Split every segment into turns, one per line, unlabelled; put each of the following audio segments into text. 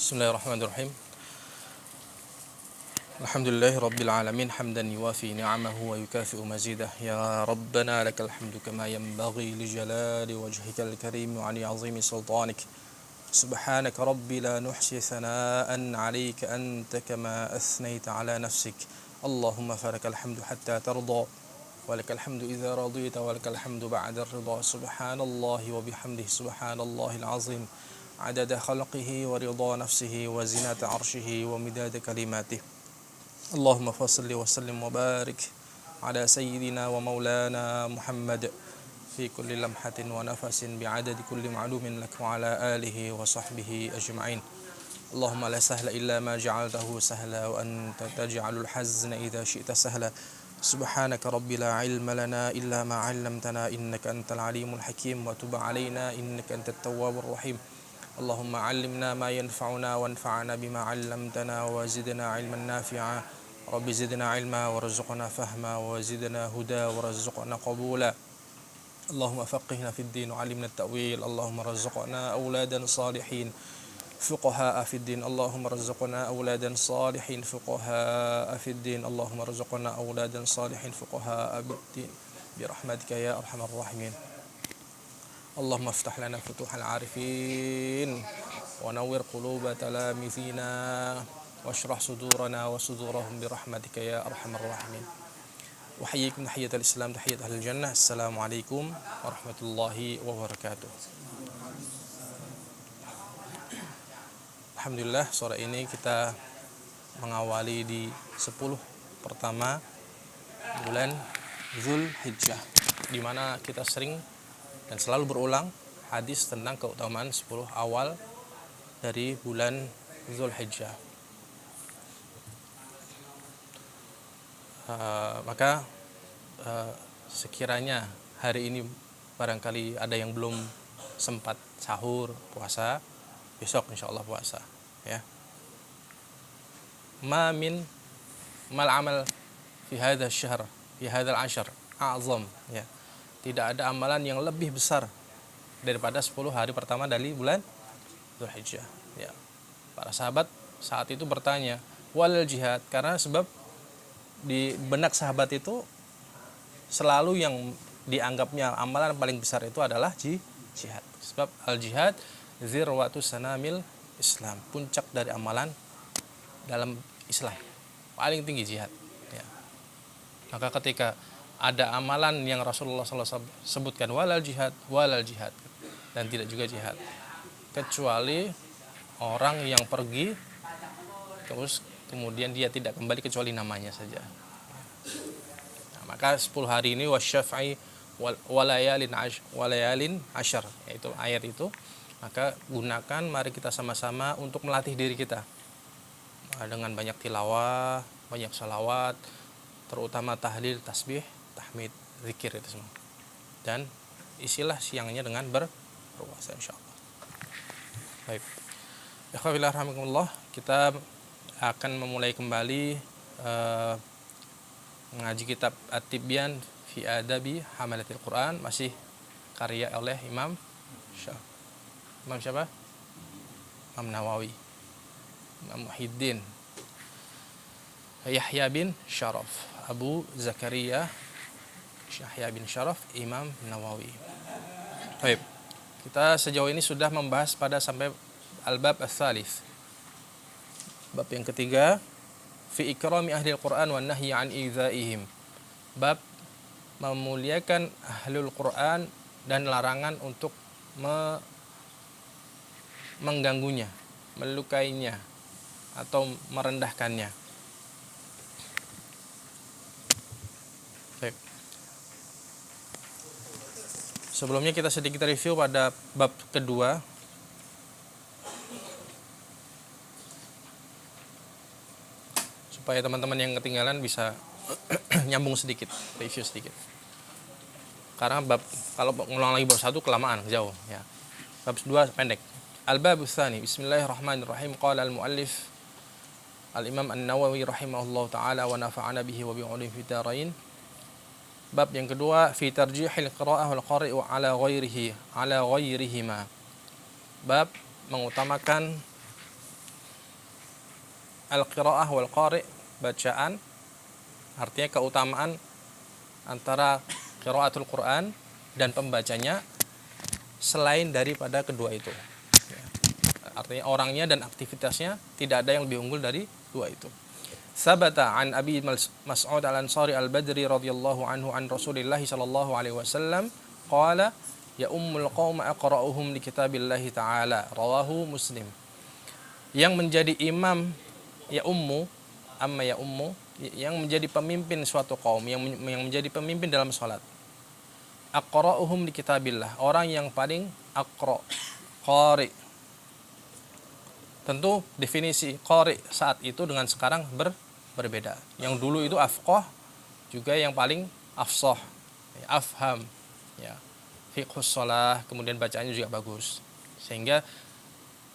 Bismillahirrahmanirrahim. Alhamdulillahi rabbil alamin hamdan yuwafi ni'amahu wa yukafi'u mazidah. Ya Rabbana lakal hamdu kama yanbaghi li jalali wajhikal karim wa 'ali 'azimi sultanik. Subhanaka rabbi la nuhsi thana'an 'alaika anta kama athnayta 'ala nafsik. Allahumma falakal hamdu hatta tarda wa lakal hamdu idza radita wa lakal hamdu ba'da ar-ridha. Subhanallahi wa bihamdihi subhanallahil 'azim. عدد خلقه ورضا نفسه وزنة عرشه ومداد كلماته. اللهم فصل وسلم وبارك على سيدنا ومولانا محمد في كل لمحة ونفس بعدد كل معلوم لك وعلى آله وصحبه أجمعين. اللهم لا سهل إلا ما جعلته سهلا وأنت تجعل الحزن إذا شئت سهلا. سبحانك رب لا علم لنا إلا ما علمتنا إنك أنت العليم الحكيم وتب علينا إنك أنت التواب الرحيم. اللهم علمنا ما ينفعنا وانفعنا بما علمتنا وزدنا علما نافعا. رب زدنا علما وارزقنا فهما وزدنا هدى وارزقنا قبولا. اللهم فقهنا في الدين وعلمنا التأويل. اللهم رزقنا أولادا صالحين فقهاء في الدين. اللهم رزقنا أولادا صالحين فقهاء في الدين. اللهم رزقنا أولادا صالحين فقهاء بالدين برحمتك يا أرحم الراحمين. اللهم افتح لنا فتوح العارفين ونور قلوب تلاميذنا واشرح صدورنا وصدورهم برحمتك يا أرحم الراحمين. أحييكم تحية الإسلام تحية أهل الجنة. السلام عليكم ورحمة الله وبركاته. Alhamdulillah, sore ini kita mengawali di 10 pertama bulan Zulhijjah, di mana kita sering dan selalu berulang hadis tentang keutamaan 10 awal dari bulan Zulhijjah. Maka sekiranya hari ini barangkali ada yang belum sempat sahur, puasa, besok insyaallah puasa, ya. Mal amal fi hadzal syahr, fi hadzal ashr a'zam, ya. Tidak ada amalan yang lebih besar daripada 10 hari pertama dari bulan Dzulhijjah. Ya. Para sahabat saat itu bertanya, "Wal jihad?" Karena sebab di benak sahabat itu selalu yang dianggapnya amalan paling besar itu adalah jihad. Sebab al-jihad zirwatu sanamil Islam, puncak dari amalan dalam Islam. Paling tinggi jihad. Ya. Maka ketika ada amalan yang Rasulullah SAW sebutkan walal jihad dan tidak juga jihad, kecuali orang yang pergi terus kemudian dia tidak kembali kecuali namanya saja. Nah, maka 10 hari ini wasyaf'i walayalin asyar, yaitu ayat itu, maka gunakan, mari kita sama-sama untuk melatih diri kita dengan banyak tilawah, banyak salawat, terutama tahlil, tasbih, tahmid, zikir itu semua. Dan isilah siangnya dengan berpuasa insyaallah. Baik. Ikhwanillahi rahimakumullah, kita akan memulai kembali mengaji kitab At-Tibyan fi Adabi Hamalatil Quran, masih karya oleh Imam siapa? Imam Nawawi. Imam Muhyiddin Yahya bin Syaraf Abu Zakaria Yahya bin Syaraf Imam Nawawi. Baik. Kita sejauh ini sudah membahas pada sampai al-bab ats-tsalits. Bab yang ketiga, fi ikrami ahli al-Qur'an wa nahyi an idzaihim. Bab memuliakan ahlul Qur'an dan larangan untuk mengganggunya, melukainya atau merendahkannya. Baik. Sebelumnya kita sedikit review pada bab kedua. Supaya teman-teman yang ketinggalan bisa nyambung sedikit, review sedikit. Karena bab kalau ngulang lagi bab 1 kelamaan, jauh, ya. Bab 2 pendek. Al-bab tsani. Bismillahirrahmanirrahim. Qala al-muallif Al-Imam An-Nawawi rahimahullahu taala wa nafa'ana bihi wa bi ulumi fid dharain. Bab yang kedua, fi tarjihil qira'ah wal qari'u ala ghairihima. Bab mengutamakan al-qiraah wal qari', bacaan, artinya keutamaan antara qiraatul Quran dan pembacanya selain daripada kedua itu. Ya. Artinya orangnya dan aktivitasnya tidak ada yang lebih unggul dari dua itu. Sabata an Abi Mas'ud al-Ansari al-Badri radhiyallahu anhu an Rasulillah sallallahu alaihi wasallam qala ya ummul qaum aqra'uhum li kitabillahi ta'ala rawahu Muslim. Yang menjadi imam ya ummu yang menjadi pemimpin suatu kaum, yang menjadi pemimpin dalam salat. Aqra'uhum li kitabillah, orang yang paling aqra, qari. Tentu definisi qari saat itu dengan sekarang berbeda. Yang dulu itu afqah, juga yang paling afsah, afham, ya. Fiqhus shalah, kemudian bacaannya juga bagus. Sehingga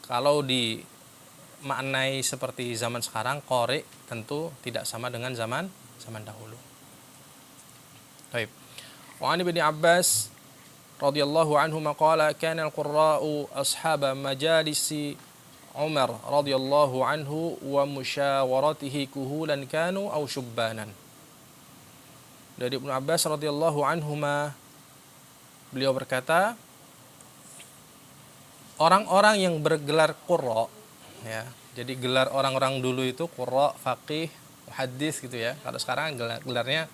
kalau dimaknai seperti zaman sekarang, qari tentu tidak sama dengan zaman dahulu. Baik. Wa an Ibnu Abbas radhiyallahu anhu maqala kana al-qurra'u ashaba majalisi Umar radhiyallahu anhu wa musyawaratihi kuhulan kanu aw syubbanan. Dari Ibnu Abbas radhiyallahu anhuma, beliau berkata, orang-orang yang bergelar qurra, ya. Jadi gelar orang-orang dulu itu qurra, faqih, muhaddis gitu ya. Kalau sekarang gelarnya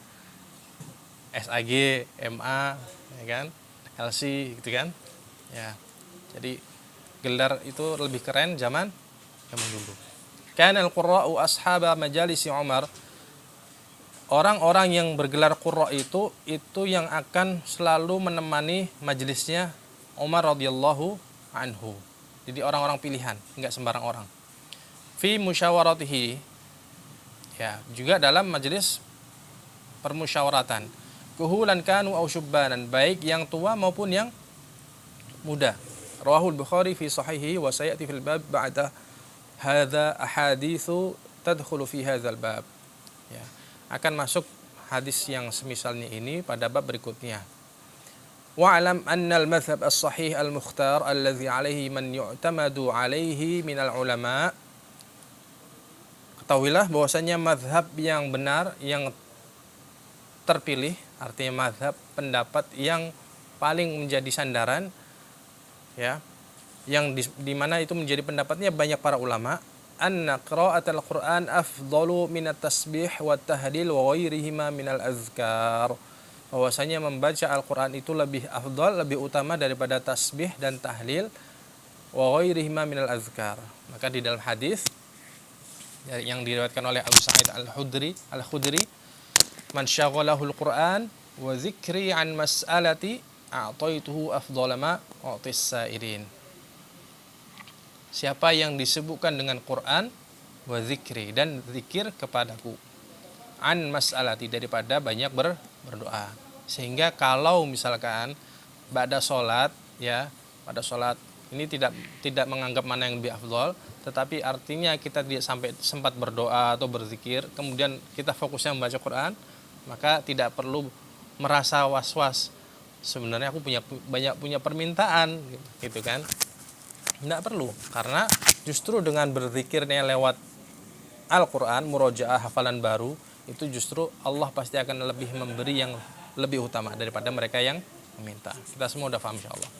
SAG, MA, ya kan? LC gitu kan? Ya. Jadi gelar itu lebih keren zaman dulu. Kana al-qurra'u ashaba majalisi Umar. Orang-orang yang bergelar qurra itu yang akan selalu menemani majelisnya Umar radhiyallahu anhu. Jadi orang-orang pilihan, enggak sembarang orang. Fi musyawaratihi, ya, juga dalam majelis permusyawaratan. Kuhulan kanu aw syubbanan, baik yang tua maupun yang muda. Rawahul Bukhari fi sahihi wa sayati fil bab ba'da hadza ahaditsu tadkhulu fi hadzal bab. Ya, akan masuk hadis yang semisalnya ini pada bab berikutnya. Wa'lam anna al-madhhab as-sahih al-mukhtar alladhi alayhi man yu'tamadu alayhi minal ulama. Ketahuilah bahwasanya mazhab yang benar, yang terpilih, artinya mazhab pendapat yang paling menjadi sandaran, ya, yang di mana itu menjadi pendapatnya banyak para ulama, anna qira'atul Qur'an afdalu minat tasbih wa tahlil wa ghairihima minal azkar. Bahwasanya membaca Al-Qur'an itu lebih afdal, lebih utama daripada tasbih dan tahlil, wa ghairihima minal azkar. Maka di dalam hadis yang diriwayatkan oleh Abu Sa'id Al-Khudri, man syaghalahul Qur'an wa dzikri an mas'alati a'taituhu afdhala ma u'tis sa'irin. Siapa yang disebutkan dengan Quran wa dzikri, dan zikir kepadaku, an mas'alati, daripada banyak berdoa. Sehingga kalau misalkan pada sholat, ya, pada sholat ini tidak menganggap mana yang lebih afdal, tetapi artinya kita tidak sampai sempat berdoa atau berzikir, kemudian kita fokusnya membaca Quran, maka tidak perlu merasa was-was. Sebenarnya aku punya permintaan, gitu kan? Tidak perlu, karena justru dengan berzikirnya lewat Al-Quran, murojaah, hafalan baru, itu justru Allah pasti akan lebih memberi yang lebih utama daripada mereka yang meminta. Kita semua udah paham insyaallah.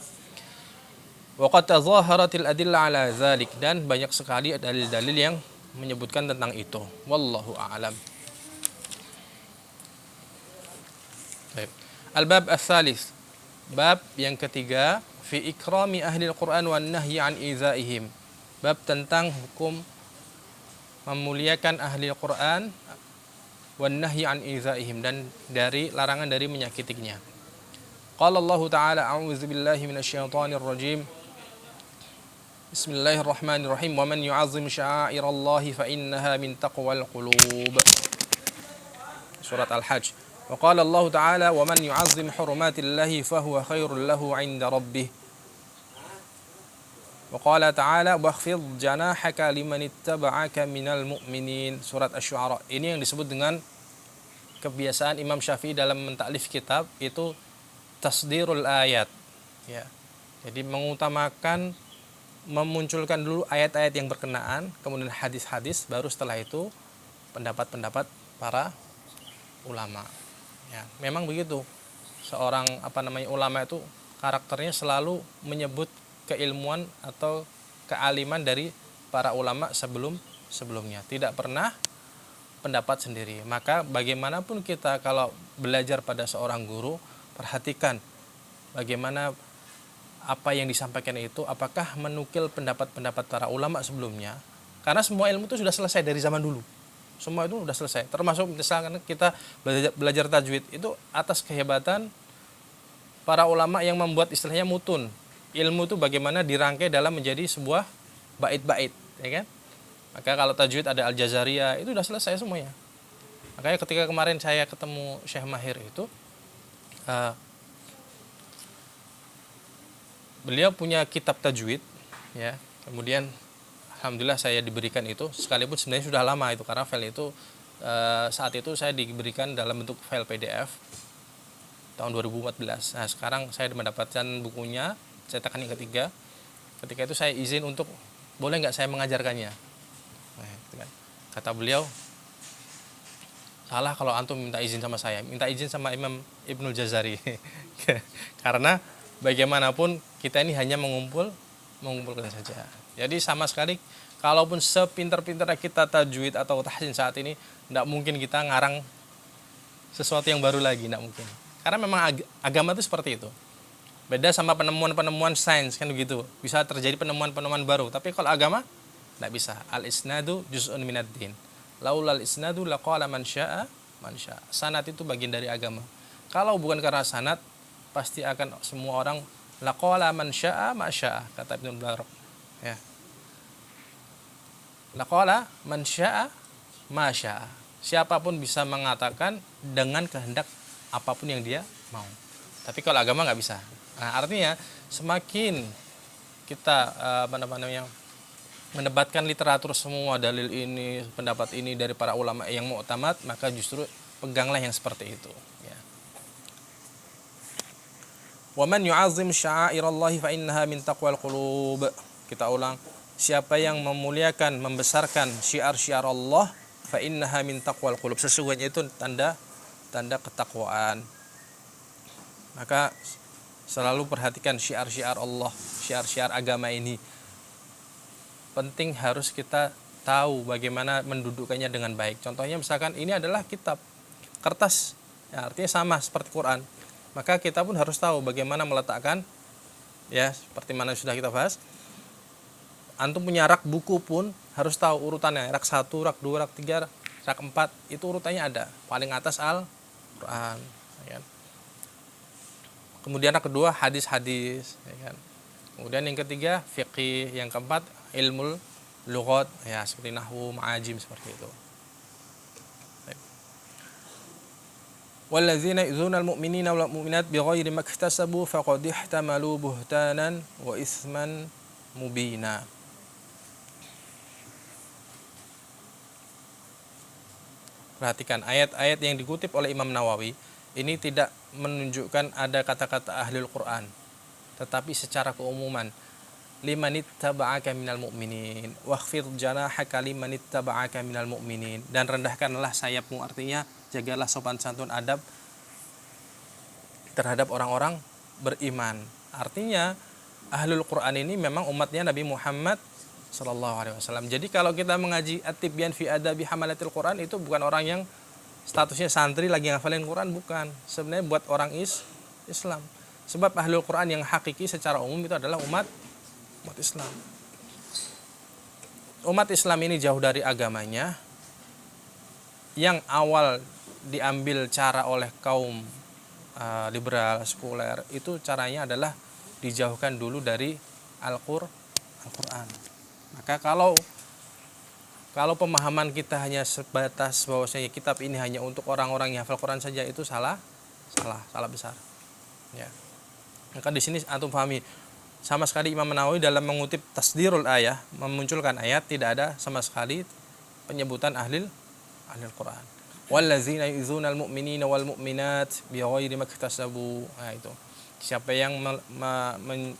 Wa qad tazaharatil adilla ala dzalik, dan banyak sekali dalil-dalil yang menyebutkan tentang itu. Wallahu a'lam. Baik. Al-bab ats-tsalits, bab yang ketiga, fi ikrami ahli al-Qur'an wan nahyi an izaihim. Bab tentang hukum memuliakan ahli al-Qur'an wan nahyi an izaihim, dan dari larangan dari menyakitinya. Qala Allah Ta'ala, a'udzu billahi minasyaitonir rajim. Bismillahirrahmanirrahim. Wa man yu'azzim sya'airallahi fa innaha min taqwal qulub. Surat Al-Hajj. Wa qala Allah Ta'ala, wa man yu'azzim hurumatillahi fa huwa khairul lahu 'inda rabbih. Wa qala ta'ala, wakhfid janahaka liman ittaba'aka minal mu'minin. Surat Asy-Syu'ara. Ini yang disebut dengan kebiasaan Imam Syafi'i dalam mentaklif kitab, itu tasdirul ayat, ya. Jadi mengutamakan memunculkan dulu ayat-ayat yang berkenaan, kemudian hadis-hadis, baru setelah itu pendapat-pendapat para ulama. Ya, memang begitu. Seorang ulama itu karakternya selalu menyebut keilmuan atau kealiman dari para ulama sebelumnya. Tidak pernah pendapat sendiri. Maka bagaimanapun kita kalau belajar pada seorang guru, perhatikan bagaimana apa yang disampaikan itu apakah menukil pendapat-pendapat para ulama sebelumnya. Karena semua ilmu itu sudah selesai dari zaman dulu. Semua itu sudah selesai. Termasuk misalkan kita belajar tajwid itu atas kehebatan para ulama yang membuat istilahnya mutun. Ilmu itu bagaimana dirangkai dalam menjadi sebuah bait-bait, ya kan? Maka kalau tajwid ada Al-Jazariyah, itu sudah selesai semuanya. Makanya ketika kemarin saya ketemu Syekh Mahir itu, beliau punya kitab tajwid, ya. Kemudian alhamdulillah saya diberikan itu, sekalipun sebenarnya sudah lama itu karena file itu saat itu saya diberikan dalam bentuk file PDF tahun 2014. Nah, sekarang saya mendapatkan bukunya, cetakan yang ketiga. Ketika itu saya izin untuk boleh nggak saya mengajarkannya. Nah, gitu kan. Kata beliau, salah kalau antum minta izin sama saya, minta izin sama Imam Ibnul Jazari. Karena bagaimanapun kita ini hanya mengumpulkan saja. Jadi sama sekali kalaupun sepintar-pintar kita tajwid atau tahsin saat ini, tidak mungkin kita ngarang sesuatu yang baru lagi, tidak mungkin. Karena memang agama itu seperti itu. Beda sama penemuan-penemuan sains kan begitu. Bisa terjadi penemuan-penemuan baru, tapi kalau agama tidak bisa. Al-isnadu juz'un minad din. Laulal isnadu laqala man syaa man syaa. Sanad itu bagian dari agama. Kalau bukan karena sanad, pasti akan semua orang laqala man syaa ma syaa, kata Ibnu Barak. Ya. Laqala man syaa ma syaa. Siapapun bisa mengatakan dengan kehendak apapun yang dia mau. Tapi kalau agama nggak bisa. Nah, artinya semakin kita mendebatkan literatur semua dalil ini, pendapat ini dari para ulama yang mu'tamad, maka justru peganglah yang seperti itu. Ya. Wa man yu'azzim sya'airallahi fa innaha min taqwal qulub. Kita ulang, siapa yang memuliakan, membesarkan syiar-syiar Allah, fa innaha min taqwal qulub. Sesungguhnya itu tanda ketakwaan. Maka selalu perhatikan syiar-syiar Allah, syiar-syiar agama ini. Penting harus kita tahu bagaimana mendudukkannya dengan baik. Contohnya misalkan ini adalah kitab kertas, ya, artinya sama seperti Quran. Maka kita pun harus tahu bagaimana meletakkan, ya, seperti mana sudah kita bahas. Antum punya rak buku pun harus tahu urutannya, rak 1, rak 2, rak 3, rak 4, itu urutannya ada. Paling atas Al-Quran, ya kan? Kemudian yang kedua hadis-hadis, ya kan? Kemudian yang ketiga fiqih, yang keempat ilmu lughat, ya, seperti nahwu, ma'ajim, seperti itu. Walladzina yu'dzuna al-mu'minina wal mu'minat bighairi maktasabu faqad ihtamalu buhtanan wa itsman mubina. Perhatikan ayat-ayat yang dikutip oleh Imam Nawawi ini tidak menunjukkan ada kata-kata ahlul Quran, tetapi secara keumuman, limanittaba'aka minal mu'minin wakhfid janahaka limanittaba'aka minal mu'minin, dan rendahkanlah sayapmu, artinya jagalah sopan santun adab terhadap orang-orang beriman. Artinya ahlul Quran ini memang umatnya Nabi Muhammad sallallahu alaihi wasallam. Jadi kalau kita mengaji At-Tibyan fi Adabi Hamalatil Quran, itu bukan orang yang statusnya santri lagi ngafalin Quran, bukan. Sebenarnya buat orang Islam. Sebab ahlul Quran yang hakiki secara umum itu adalah umat Islam. Umat Islam ini jauh dari agamanya. Yang awal diambil cara oleh kaum liberal, sekuler, itu caranya adalah dijauhkan dulu dari Al-Quran. Maka kalau pemahaman kita hanya sebatas bahwasanya kitab ini hanya untuk orang-orang yang hafal Quran saja, itu salah besar. Ya. Maka di sini antum pahami, sama sekali Imam Nawawi dalam mengutip tasdirul ayah, memunculkan ayat, tidak ada sama sekali penyebutan ahlil Quran. Wallazina yu'dzunal mu'minina wal mu'minat bighairi maktasabu. Nah, itu. Siapa yang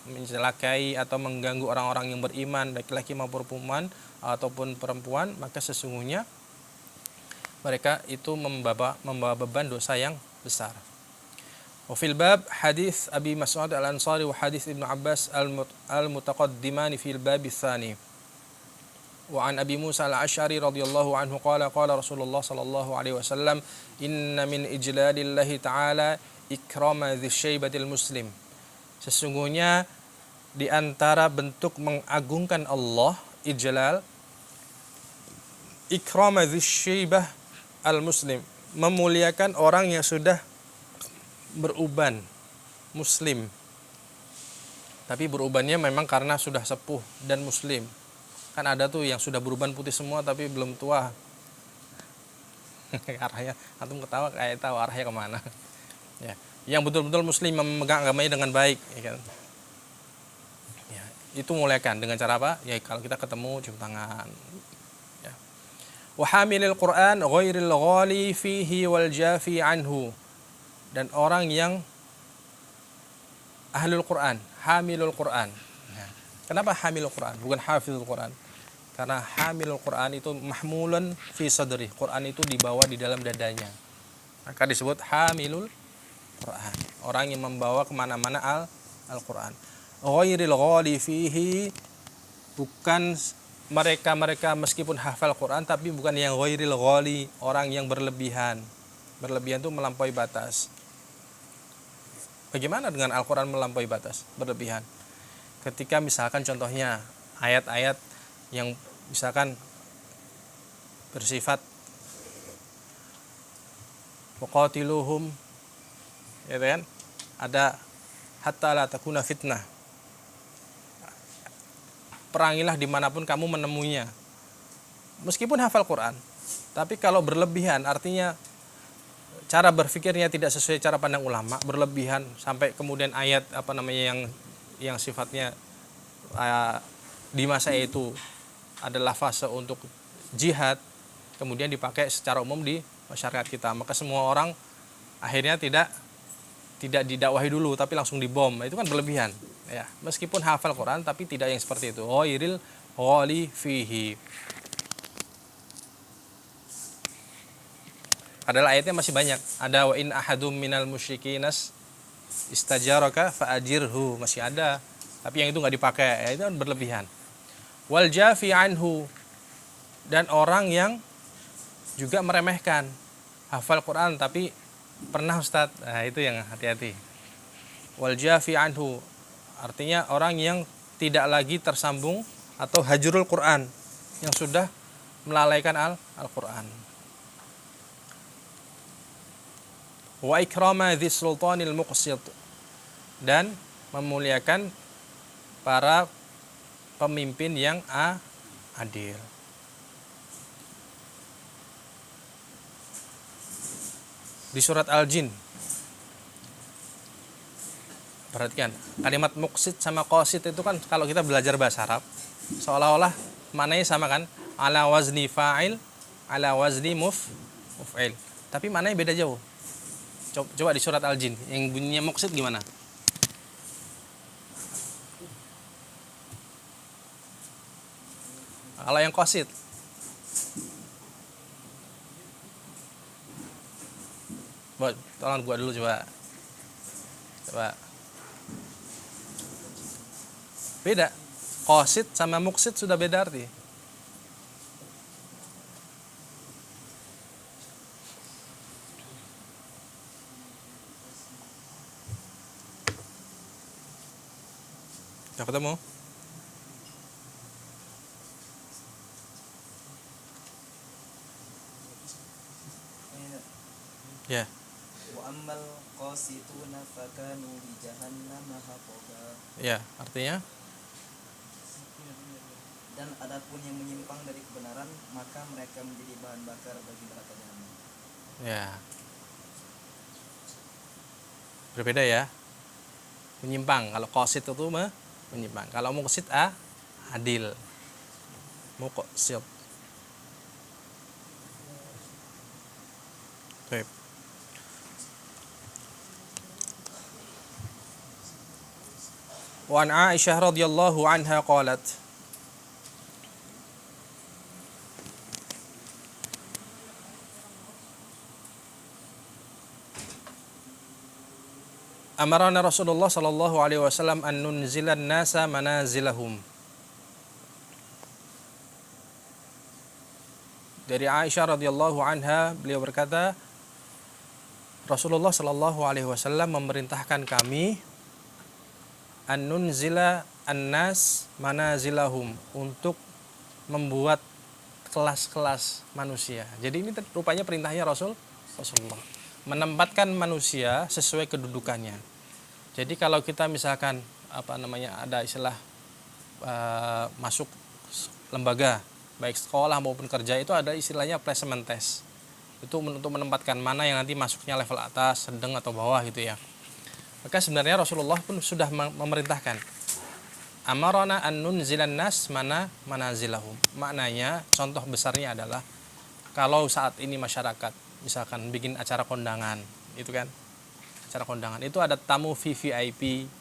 mencelakai atau mengganggu orang-orang yang beriman, laki-laki maupun perempuan, maka sesungguhnya mereka itu membawa beban dosa yang besar. Wa fil bab hadis Abi Mas'ud Al-Ansari wa hadis Ibnu Abbas al-mutaqaddimani fil bab tsani. Wa an Abi Musa Al-Asy'ari radhiyallahu anhu qala Rasulullah sallallahu alaihi wasallam inna min ijlalillahi ta'ala ikrama dzissyaibatil muslim. Sesungguhnya di antara bentuk mengagungkan Allah, ijlal, ikrama dzisyaibah al-muslim, memuliakan orang yang sudah beruban, muslim. Tapi berubannya memang karena sudah sepuh dan muslim. Kan ada tuh yang sudah beruban putih semua tapi belum tua. Arahnya, antum ketawa kayak tahu arahnya kemana. Ya, yang betul-betul muslim memegang agamanya dengan baik, ya kan? Ya, itu muliakan dengan cara apa? Ya kalau kita ketemu cium tangan. Ya. Wa hamilil Qur'an ghairil ghali fihi wal jafi anhu. Dan orang yang ahlul Qur'an, hamilul Qur'an. Ya. Kenapa hamilul Qur'an? Bukan hafizul Qur'an. Karena hamilul Qur'an itu mahmulun fi sadri. Qur'an itu dibawa di dalam dadanya. Maka disebut hamilul Quran, orang yang membawa kemana-mana Al-Quran. Ghairil ghali fihi, bukan mereka meskipun hafal Quran tapi bukan yang ghairil ghali, orang yang berlebihan. Berlebihan itu melampaui batas. Bagaimana dengan Al-Quran melampaui batas, berlebihan? Ketika misalkan contohnya ayat-ayat yang misalkan bersifat waqatiluhum, ya kan? Ada hatta la takuna fitnah. Perangilah dimanapun kamu menemuinya. Meskipun hafal Quran, tapi kalau berlebihan artinya cara berpikirnya tidak sesuai cara pandang ulama, berlebihan sampai kemudian ayat yang sifatnya di masa itu adalah fase untuk jihad, kemudian dipakai secara umum di masyarakat kita, maka semua orang akhirnya tidak didakwahi dulu tapi langsung dibom. Itu kan berlebihan, ya. Meskipun hafal Quran tapi tidak yang seperti itu. Ghairil ghali fihi. Padahal ayatnya masih banyak. Ada wa in ahadum minal musyrikinas istajaraka faajirhu, masih ada. Tapi yang itu enggak dipakai, ya, itu kan berlebihan. Wal jafi anhu, dan orang yang juga meremehkan hafal Quran tapi pernah Ustaz, nah itu yang hati-hati. Wal jafi anhu, artinya orang yang tidak lagi tersambung atau hajrul Quran, yang sudah melalaikan Al-Quran. Wa ikrama dzis sultanil muqsit, dan memuliakan para pemimpin yang adil. Di surat Al-Jin, perhatikan kalimat muqsit sama qasit itu kan kalau kita belajar bahasa Arab seolah-olah maknanya sama kan, ala wazni fa'il, ala wazni muf'il, tapi maknanya beda jauh. Coba di surat Al-Jin yang bunyinya muqsit gimana? Kalau yang qasit, tolong gua dulu coba. Beda. Qasid sama muqsid sudah beda arti. Sudah ketemu? Ya.
Ammal qasituna fakanu li jahannam haqaba.
Ya, artinya
Dan adapun yang menyimpang dari kebenaran maka mereka menjadi bahan bakar bagi neraka jahanam.
ya. Berbeda ya. Menyimpang. Kalau qasid itu menyimpang. Kalau muqsid adil. Muqsid. Baik. Wa an Aisyah radhiyallahu anha qalat Amarana Rasulullah sallallahu alaihi wasallam an nunzilan nasa manazilahum. Dari Aisyah radhiyallahu anha, beliau berkata, Rasulullah sallallahu alaihi wasallam memerintahkan kami an nunzila annas manazilahum, untuk membuat kelas-kelas manusia. Jadi ini rupanya perintahnya Rasulullah menempatkan manusia sesuai kedudukannya. Jadi kalau kita misalkan ada istilah masuk lembaga baik sekolah maupun kerja, itu ada istilahnya placement test. Itu untuk menempatkan mana yang nanti masuknya level atas, sedang atau bawah gitu ya. Maka sebenarnya Rasulullah pun sudah memerintahkan amarona an nunzilan nas manazilahum. Maknanya contoh besarnya adalah kalau saat ini masyarakat misalkan bikin acara kondangan, itu kan, acara kondangan itu ada tamu VVIP,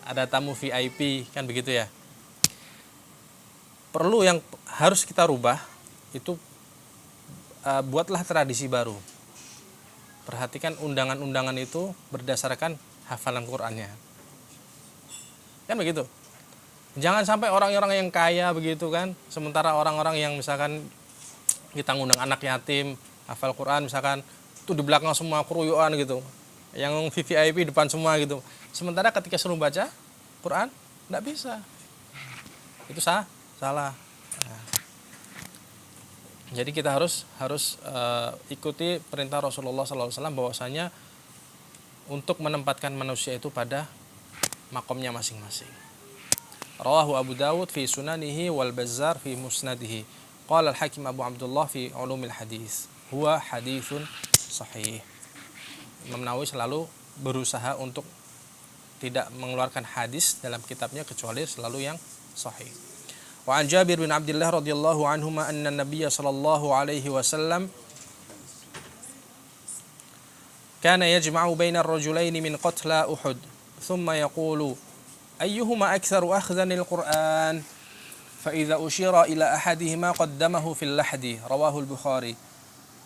ada tamu VIP, kan begitu ya. Perlu yang harus kita rubah itu, buatlah tradisi baru. Perhatikan undangan-undangan itu berdasarkan hafalan Qur'annya, kan begitu. Jangan sampai orang-orang yang kaya begitu kan, sementara orang-orang yang misalkan kita ngundang anak yatim hafal Quran misalkan, itu di belakang semua keruyuan gitu, yang VVIP depan semua gitu. Sementara ketika suruh baca Quran nggak bisa, itu salah. Nah, jadi kita harus ikuti perintah Rasulullah SAW bahwasanya untuk menempatkan manusia itu pada makomnya masing-masing. Rawahu Abu Dawud fi sunanihi wal Bazzar fi musnadihi. Qala al-Hakim Abu Abdullah fi ulumil hadis. Huwa hadithun sahih. Imam Nawawi selalu berusaha untuk tidak mengeluarkan hadis dalam kitabnya kecuali selalu yang sahih. Wa an Jabir bin Abdullah radhiyallahu anhuma anna Nabiyya sallallahu alaihi wasallam kana yajma'u baina ar-rajulaini min qatla Uhud thumma yaqulu ayyuhuma aktharu akhdhan al-Qur'an fa idza ushira ila ahadihima qaddamahu fil lahdi. Rawahu al-Bukhari.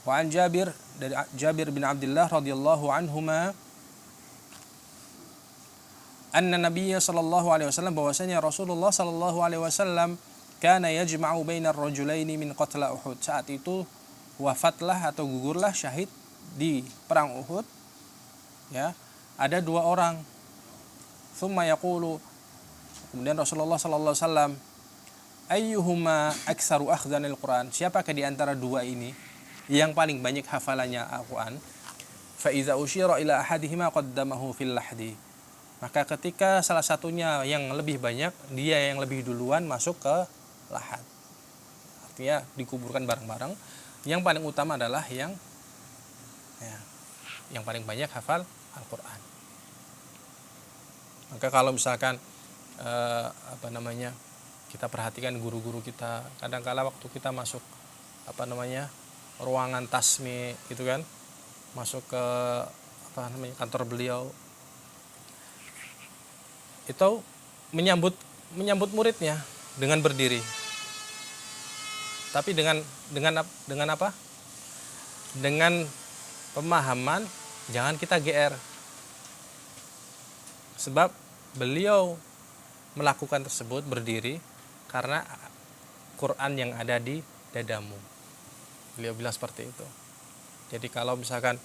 Wa an Jabir, dari Jabir bin Abdullah radhiyallahu anhuma anna Nabiyya sallallahu alaihi wasallam, bahwasanya Rasulullah sallallahu alaihi wasallam kana yajma'u bainar rajulaini min qatla Uhud. Saat itu wafatlah atau gugurlah syahid di perang Uhud ya, ada dua orang. Tsumma yaqulu, kemudian Rasulullah sallallahu alaihi wasallam, ayyuhuma aktsaru akhdhanil Quran, siapakah di antara dua ini yang paling banyak hafalannya Al-Quran? Fa iza usyira ila ahadihima qaddamahu fil lahdi. Maka ketika salah satunya yang lebih banyak, dia yang lebih duluan masuk ke lahad. Artinya dikuburkan bareng-bareng. Yang paling utama adalah yang paling banyak hafal Al-Quran. Maka kalau misalkan kita perhatikan guru-guru kita, kadang-kala waktu kita masuk ruangan tasmi gitu kan, masuk ke kantor beliau, itu menyambut muridnya dengan berdiri, tapi dengan apa? Dengan pemahaman jangan kita GR, sebab beliau melakukan tersebut berdiri karena Quran yang ada di dadamu. Beliau bilang seperti itu. Jadi kalau misalkan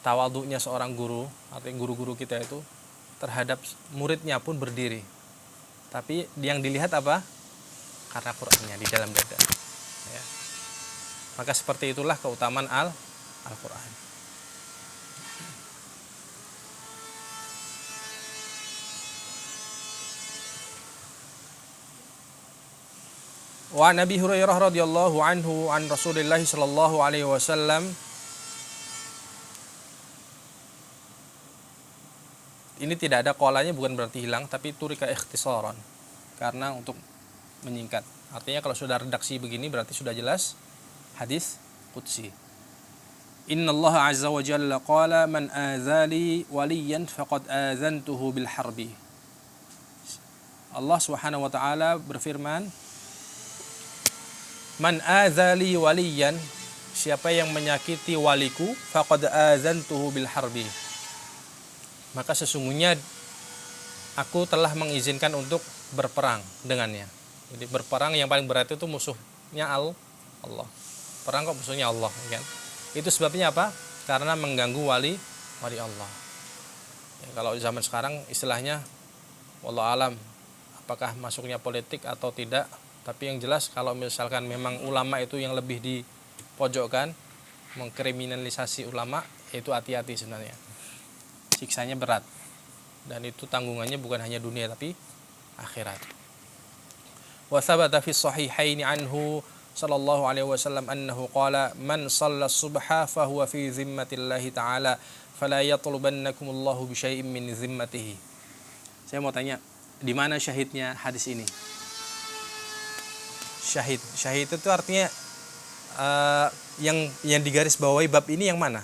tawadhu'nya seorang guru, artinya guru-guru kita itu terhadap muridnya pun berdiri, tapi yang dilihat apa? Karena Qur'annya di dalam dada ya. Maka seperti itulah keutamaan Al-Quran. Wa Nabi Hurairah radhiyallahu anhu an Rasulillah sallallahu alaihi wasallam, ini tidak ada qalanya, bukan berarti hilang, tapi turika ikhtisaran, karena untuk menyingkat. Artinya kalau sudah redaksi begini berarti sudah jelas hadis qudsi. Innallaha azza wa jalla qala man azali waliyan faqad azantuhu bil harbi. Allah Subhanahu wa taala berfirman, "Man adzali waliyan," siapa yang menyakiti waliku, faqad adzantuhu bil harbi. Maka sesungguhnya aku telah mengizinkan untuk berperang dengannya. Jadi berperang yang paling berat itu musuhnya Allah. Perang kok musuhnya Allah, kan? Itu sebabnya apa? Karena mengganggu wali Allah. Ya, kalau di zaman sekarang istilahnya wallahu alam apakah masuknya politik atau tidak, tapi yang jelas kalau misalkan memang ulama itu yang lebih dipojokkan, mengkriminalisasi ulama, itu hati-hati sebenarnya. Siksanya berat. Dan itu tanggungannya bukan hanya dunia tapi akhirat. Wa thabata fi sahihaini anhu sallallahu alaihi wasallam annahu qala man shalla subha fa huwa fi zimmatillahi ta'ala fala yatlubannakumullahu bi syai'in min zimmatihi. Saya mau tanya, di mana syahidnya hadis ini? Syahid itu artinya yang digaris bawahi bab ini yang mana?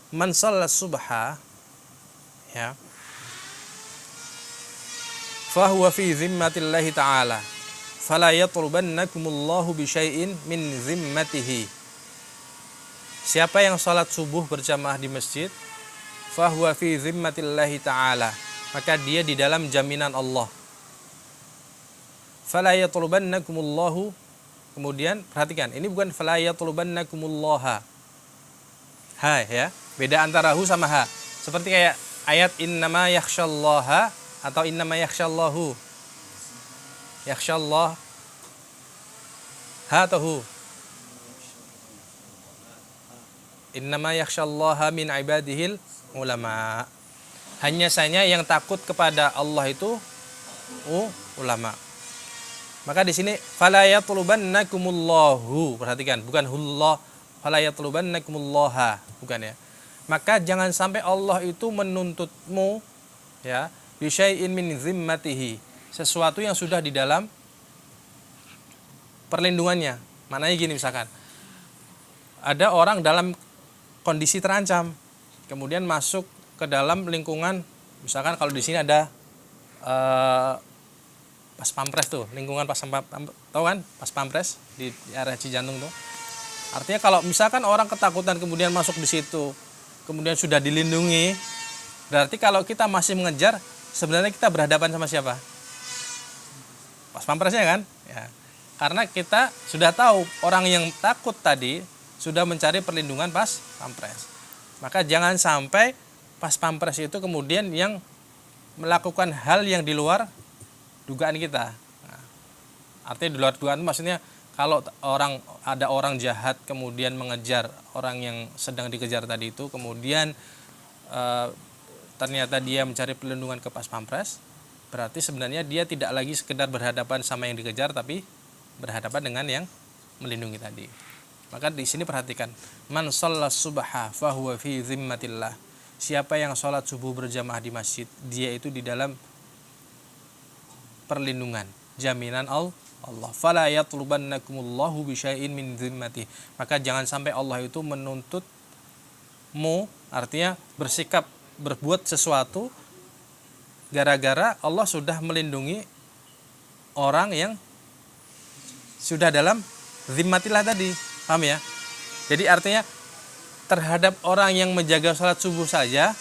Man shalla subha, ya, fa huwa fi zimmatillahi ta'ala fala yatlubannakumullahu bi syai'in min zimmatihi. Siapa yang salat subuh berjamaah di masjid, fa huwa fi zimmatillahi ta'ala, maka dia di dalam jaminan Allah. Fala yatlubannakumullahu, kemudian perhatikan, ini bukan fala yatlubannakumullaha. Ha, ya. Beda antara hu sama ha. Seperti kayak ayat innama yakhsyallaha atau innama yakhsyallahu. Yakhsyallah ha atau hu? Innama yakhsyallaha min ibadihil ulama. Hanya saja yang takut kepada Allah itu ulama. Maka di sini fala yatlubannakumullahu, perhatikan, bukan hullah, fala yatlubannakumullaha, bukan ya. Maka jangan sampai Allah itu menuntutmu, ya, bi syai'in min zimmatihi, sesuatu yang sudah di dalam perlindungannya. Maknanya gini, misalkan ada orang dalam kondisi terancam, kemudian masuk ke dalam lingkungan, misalkan kalau di sini ada pas pampres tuh, lingkungan pas tahu kan pas pampres di area Cijantung tuh. Artinya kalau misalkan orang ketakutan kemudian masuk di situ, kemudian sudah dilindungi, berarti kalau kita masih mengejar, sebenarnya kita berhadapan sama siapa? Pas pampresnya kan? Ya. Karena kita sudah tahu orang yang takut tadi sudah mencari perlindungan pas pampres. Maka jangan sampai pas pampres itu kemudian yang melakukan hal yang di luar dugaan kita. Nah, artinya di luar dugaan itu maksudnya kalau ada orang jahat kemudian mengejar orang yang sedang dikejar tadi itu, kemudian ternyata dia mencari perlindungan ke pas pampres, berarti sebenarnya dia tidak lagi sekedar berhadapan sama yang dikejar, tapi berhadapan dengan yang melindungi tadi. Maka di sini perhatikan, man shallas subha fa huwa fi zimmatillah. Siapa yang sholat subuh berjamaah di masjid, dia itu di dalam perlindungan, jaminan Allah. Fala yatlubannakumullahu bi syai'in min zimmati. Maka jangan sampai Allah itu menuntutmu, artinya bersikap berbuat sesuatu gara-gara Allah sudah melindungi orang yang sudah dalam zimmatillah tadi. Paham ya? Jadi artinya terhadap orang yang menjaga sholat subuh saja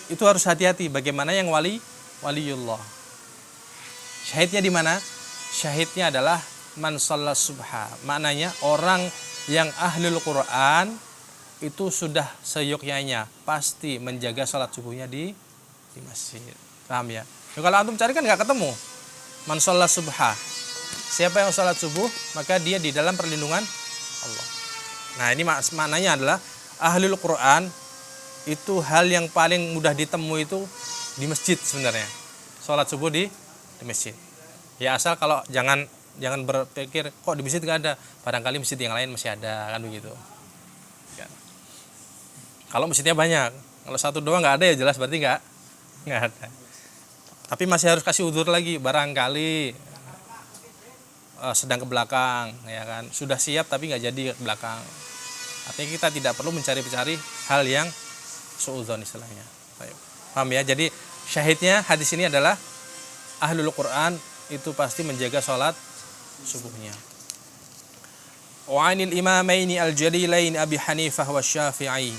itu harus hati-hati. Bagaimana yang waliullah? Syahidnya di mana? Syahidnya adalah man shallas subha. Maknanya orang yang ahlul Quran itu sudah seyogyanya pasti menjaga sholat subuhnya di masjid. Paham ya? Nah, kalau antum cari kan nggak ketemu. Man shallas subha. Siapa yang sholat subuh maka dia di dalam perlindungan Allah. Nah ini maknanya adalah ahlul Quran itu hal yang paling mudah ditemui itu di masjid sebenarnya. Sholat subuh di masjid. Ya asal kalau jangan berpikir kok di masjid nggak ada, barangkali masjid yang lain masih ada, kan begitu. Ya. Kalau masjidnya banyak, kalau satu doang nggak ada ya jelas berarti nggak ada. Tapi masih harus kasih udzur lagi, barangkali sedang ke belakang, ya kan, sudah siap tapi nggak jadi ke belakang. Artinya kita tidak perlu mencari-cari hal yang suudzon istilahnya. Paham ya? Jadi syahidnya hadis ini adalah ahlul Quran itu pasti menjaga sholat subuhnya. Wa 'anil imamaini al-jalilain Abi Hanifah wa Syafi'i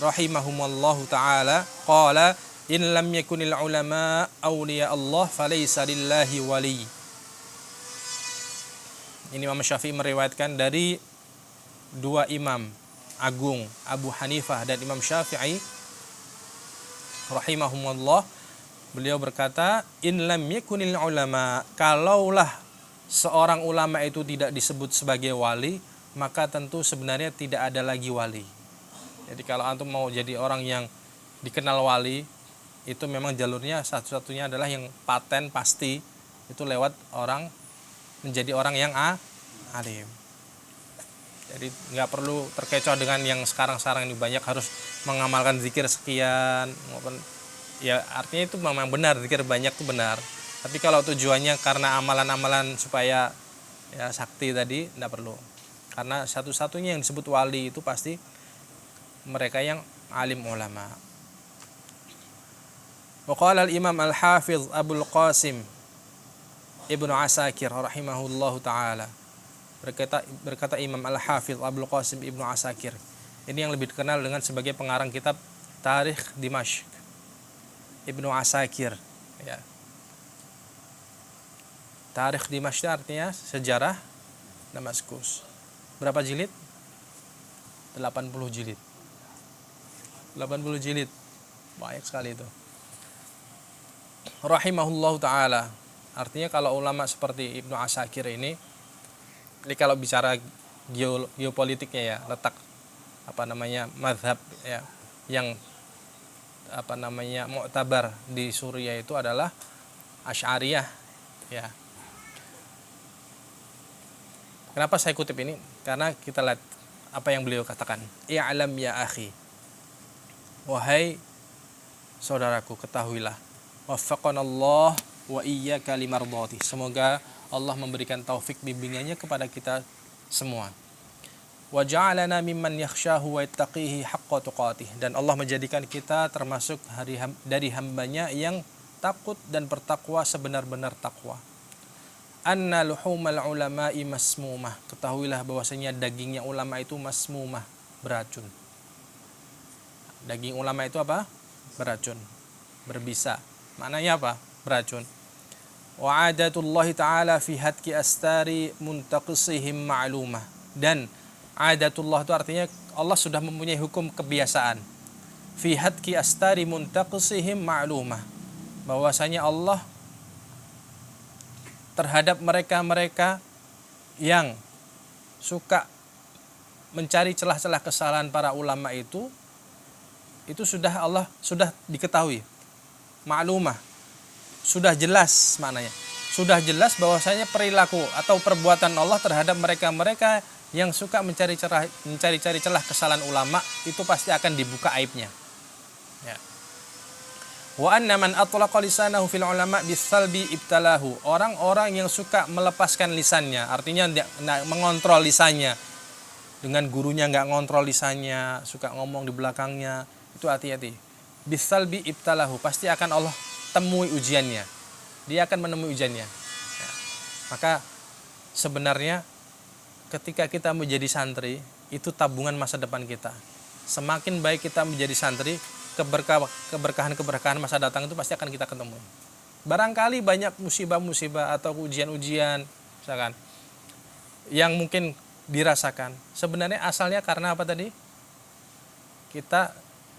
rahimahumallahu ta'ala qala in lam yakunil ulama awliya Allah falaysa lillahi wali. Ini Imam Syafi'i meriwayatkan dari dua imam agung, Abu Hanifah dan Imam Syafi'i rahimahumullah. Beliau berkata, in lam yakunil ulama, kalaulah seorang ulama itu tidak disebut sebagai wali, maka tentu sebenarnya tidak ada lagi wali. Jadi kalau antum mau jadi orang yang dikenal wali, itu memang jalurnya satu-satunya adalah yang paten pasti, itu lewat orang menjadi orang yang alim. Jadi nggak perlu terkecoh dengan yang sekarang-sekarang ini banyak harus mengamalkan zikir sekian, maupun ya artinya itu memang benar, zikir banyak itu benar. Tapi kalau tujuannya karena amalan-amalan supaya ya sakti tadi, tidak perlu. Karena satu-satunya yang disebut wali itu pasti mereka yang alim ulama. Wa qala al-Imam al-Hafiz Abul Qasim Ibnu Asakir rahimahullahu taala. Berkata Imam Al-Hafiz Abul Qasim Ibnu Asakir. Ini yang lebih dikenal dengan sebagai pengarang kitab Tarikh Dimashq. Ibnu Asakir, ya. Tarikh Dimashq artinya sejarah Damaskus. Berapa jilid? 80 jilid. 80 jilid. Banyak sekali itu. Rahimahullahu taala. Artinya kalau ulama seperti Ibnu Asakir ini kalau bicara geopolitiknya ya, letak mazhab ya yang mu'tabar di Suriah itu adalah Asy'ariyah ya. Kenapa saya kutip ini? Karena kita lihat apa yang beliau katakan. I'lam ya akhi. Wahai saudaraku, ketahuilah. Waffaqanallah wa iyyaka limardati. Semoga Allah memberikan taufik bimbingannya kepada kita semua. Wa ja'alana mimman yakhshahu wa yattaqihi haqqa tuqatih, dan Allah menjadikan kita termasuk dari hambanya yang takut dan bertakwa sebenar-benar takwa. Anna luhumal ulama'i masmumah. Ketahuilah bahwasanya dagingnya ulama itu masmumah, beracun. Daging ulama itu apa? Beracun, berbisa. Maknanya apa? Beracun. Wa 'adatullahi ta'ala fi hatki astari muntaqisihim ma'lumah. Dan adatullah itu artinya Allah sudah mempunyai hukum kebiasaan. Fi hatki astari muntaqisihim ma'lumah. Bahwasanya Allah terhadap mereka-mereka yang suka mencari celah-celah kesalahan para ulama itu sudah Allah sudah diketahui. Ma'lumah. Sudah jelas maknanya. Sudah jelas bahwasanya perilaku atau perbuatan Allah terhadap mereka-mereka yang suka mencari-cari celah kesalahan ulama itu pasti akan dibuka aibnya. Ya. Wa anna man atlaqa lisanahu fil ulama bisalbi ibtalahu. Orang-orang yang suka melepaskan lisannya, artinya mengontrol lisannya. Dengan gurunya enggak ngontrol lisannya, suka ngomong di belakangnya, itu hati-hati. Bisalbi ibtalahu, pasti akan Allah temui ujiannya. Dia akan menemui ujiannya. Ya. Maka sebenarnya ketika kita menjadi santri, itu tabungan masa depan kita. Semakin baik kita menjadi santri, keberkahan masa datang itu pasti akan kita ketemu. Barangkali banyak musibah-musibah atau ujian-ujian misalkan yang mungkin dirasakan. Sebenarnya asalnya karena apa tadi? Kita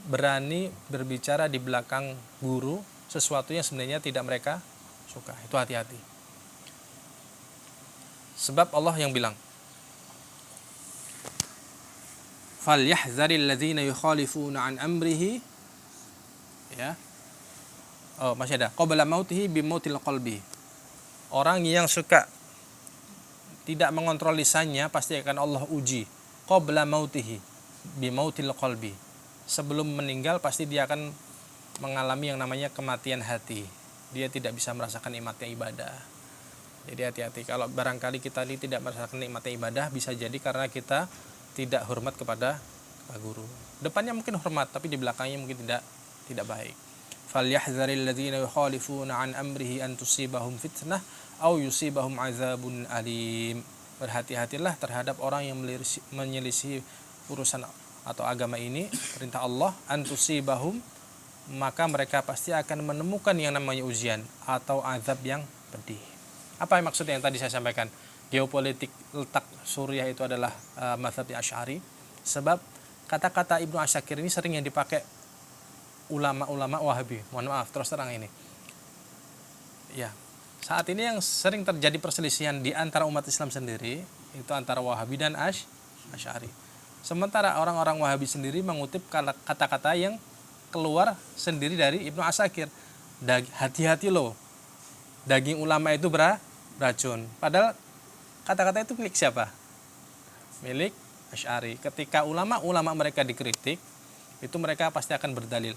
berani berbicara di belakang guru sesuatu yang sebenarnya tidak mereka suka. Itu hati-hati. Sebab Allah yang bilang, falyahzaril ladzina yukhalifuna an amrihi, ya. Oh, masih ada. Qabla mautihi bimautil qalbi. Orang yang suka tidak mengontrol lisannya pasti akan Allah uji. Qabla mautihi bimautil qalbi. Sebelum meninggal pasti dia akan mengalami yang namanya kematian hati. Dia tidak bisa merasakan nikmatnya ibadah. Jadi hati-hati, kalau barangkali kita ini tidak merasakan nikmatnya ibadah, bisa jadi karena kita tidak hormat kepada guru. Depannya mungkin hormat, tapi di belakangnya mungkin tidak baik. Falyahdharil ladzina yukhalifuna an amrihi an tusibahum fitnah aw yusibahum azabun alim. Berhati-hatilah terhadap orang yang menyelisih urusan atau agama ini, perintah Allah, an tusibahum, maka mereka pasti akan menemukan yang namanya ujian atau azab yang pedih. Apa yang maksudnya yang tadi saya sampaikan? Geopolitik letak Suriah itu adalah mazhab Asy'ari. Sebab kata-kata Ibnu Asyakir ini sering yang dipakai ulama-ulama Wahabi. Mohon maaf, terus terang ini. Ya, saat ini yang sering terjadi perselisihan di antara umat Islam sendiri itu antara Wahabi dan Asy'ari. Sementara orang-orang Wahabi sendiri mengutip kata-kata yang keluar sendiri dari Ibnu Asyakir. Hati-hati loh, daging ulama itu beracun. Padahal kata-kata itu milik siapa? Milik Asy'ari. Ketika ulama-ulama mereka dikritik, itu mereka pasti akan berdalil.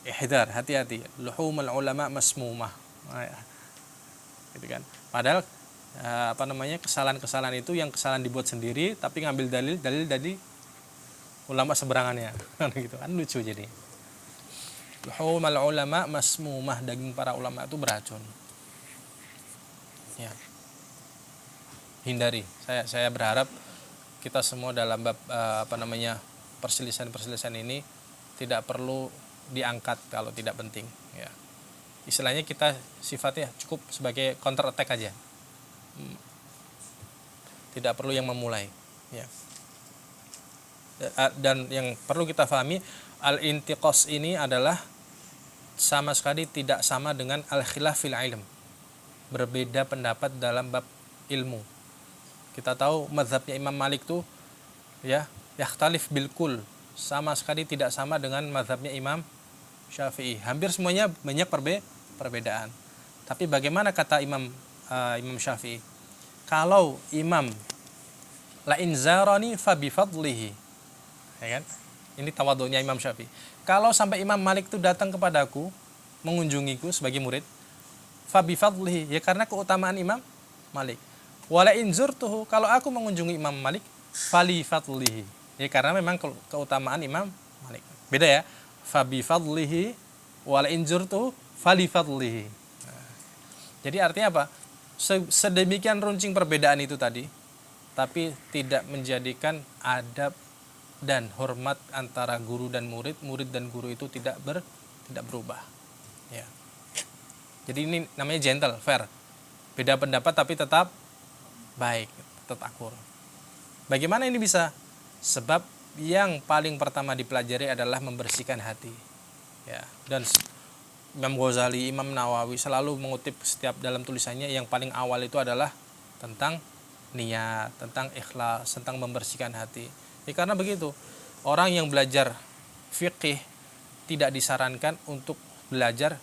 Ihdar, hati-hati. Luhumul ulama masmumah. Gitu kan. Padahal kesalahan-kesalahan itu yang kesalahan dibuat sendiri, tapi ngambil dalil dari ulama seberangannya. Gitu kan, lucu jadi. Luhumul ulama masmumah, daging para ulama itu beracun. Ya. Hindari. Saya berharap kita semua dalam bab perselisihan ini tidak perlu diangkat kalau tidak penting, ya. Istilahnya kita sifatnya cukup sebagai counter attack aja. Tidak perlu yang memulai, ya. Dan yang perlu kita pahami, al-intiqas ini adalah sama sekali tidak sama dengan al-khilaf fil ilm. Berbeda pendapat dalam bab ilmu. Kita tahu mazhabnya Imam Malik tuh, ya, yakhtalif bilkul, sama sekali tidak sama dengan mazhabnya Imam Syafi'i. Hampir semuanya banyak perbedaan. Tapi bagaimana kata Imam Syafi'i? Kalau Imam la in zarani fa bi fadlihi. Ya kan? Ini tawadhunya Imam Syafi'i. Kalau sampai Imam Malik itu datang kepadaku, mengunjungiku sebagai murid, fa bi fadlihi, ya karena keutamaan Imam Malik. Wala in zurtuhu, kalau aku mengunjungi Imam Malik, fali fadlihi, ya karena memang keutamaan Imam Malik. Beda ya. Fabi fadlihi wala in zurtuhu fali fadlihi. Nah, jadi artinya apa? Sedemikian runcing perbedaan itu tadi, tapi tidak menjadikan adab dan hormat antara guru dan murid dan guru itu tidak berubah. Ya. Jadi ini namanya gentle, fair. Beda pendapat tapi tetap baik, tetap akur. Bagaimana ini bisa? Sebab yang paling pertama dipelajari adalah membersihkan hati. Ya, dan Imam Ghazali, Imam Nawawi selalu mengutip setiap dalam tulisannya yang paling awal itu adalah tentang niat, tentang ikhlas, tentang membersihkan hati. Ya, karena begitu, orang yang belajar fiqih tidak disarankan untuk belajar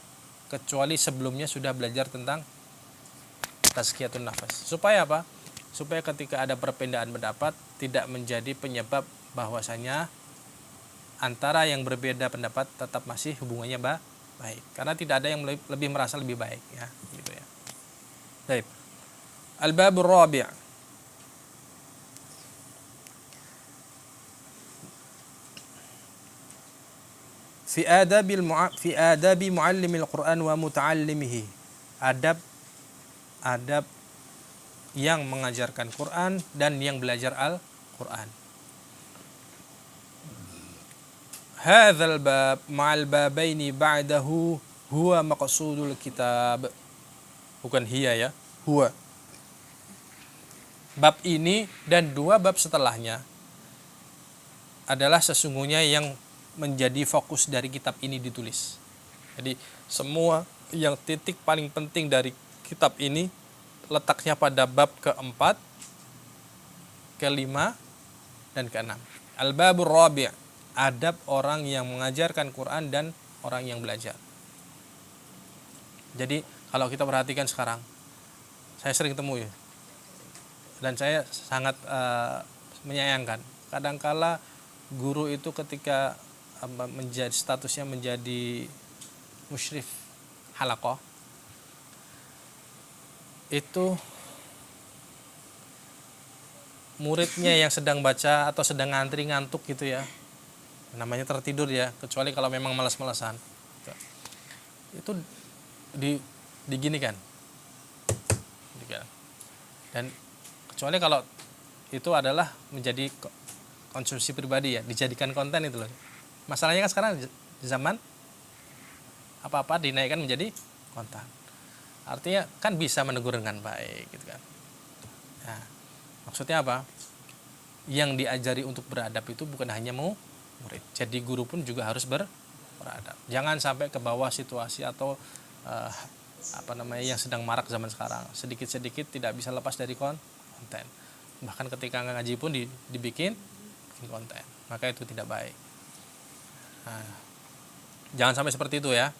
kecuali sebelumnya sudah belajar tentang tazkiyatun nafas. Supaya apa? Supaya ketika ada perbedaan pendapat tidak menjadi penyebab bahwasanya antara yang berbeda pendapat tetap masih hubungannya baik, karena tidak ada yang lebih merasa lebih baik, ya, gitu ya. Baik. Al-babur rabi'. Fi adabi muallimil Qur'an wa muta'allimihi. Adab yang mengajarkan Quran dan yang belajar Al-Quran. Hadzal bab ma'al babaini ba'dahu huwa maqsudul kitab. Bukan hiya ya, huwa. Bab ini dan dua bab setelahnya adalah sesungguhnya yang menjadi fokus dari kitab ini ditulis. Jadi semua yang titik paling penting dari kitab ini letaknya pada bab keempat, kelima, dan keenam. Al-babur rabi', adab orang yang mengajarkan Quran dan orang yang belajar. Jadi kalau kita perhatikan sekarang, saya sering temui dan saya sangat menyayangkan. Kadangkala guru itu ketika menjadi statusnya menjadi musyrif halaqah, itu muridnya yang sedang baca atau sedang ngantri ngantuk gitu ya, namanya tertidur ya, kecuali kalau memang malas-malasan, itu diginikan. Dan kecuali kalau itu adalah menjadi konsumsi pribadi ya, dijadikan konten itu loh. Masalahnya kan sekarang di zaman apa-apa dinaikkan menjadi konten. Artinya kan bisa menegur dengan baik gitu kan. Nah, maksudnya apa? Yang diajari untuk beradab itu bukan hanya mau murid. Jadi guru pun juga harus beradab. Jangan sampai ke bawah situasi atau yang sedang marak zaman sekarang. Sedikit-sedikit tidak bisa lepas dari konten. Bahkan ketika ngaji pun dibikin konten. Maka itu tidak baik. Nah, jangan sampai seperti itu ya.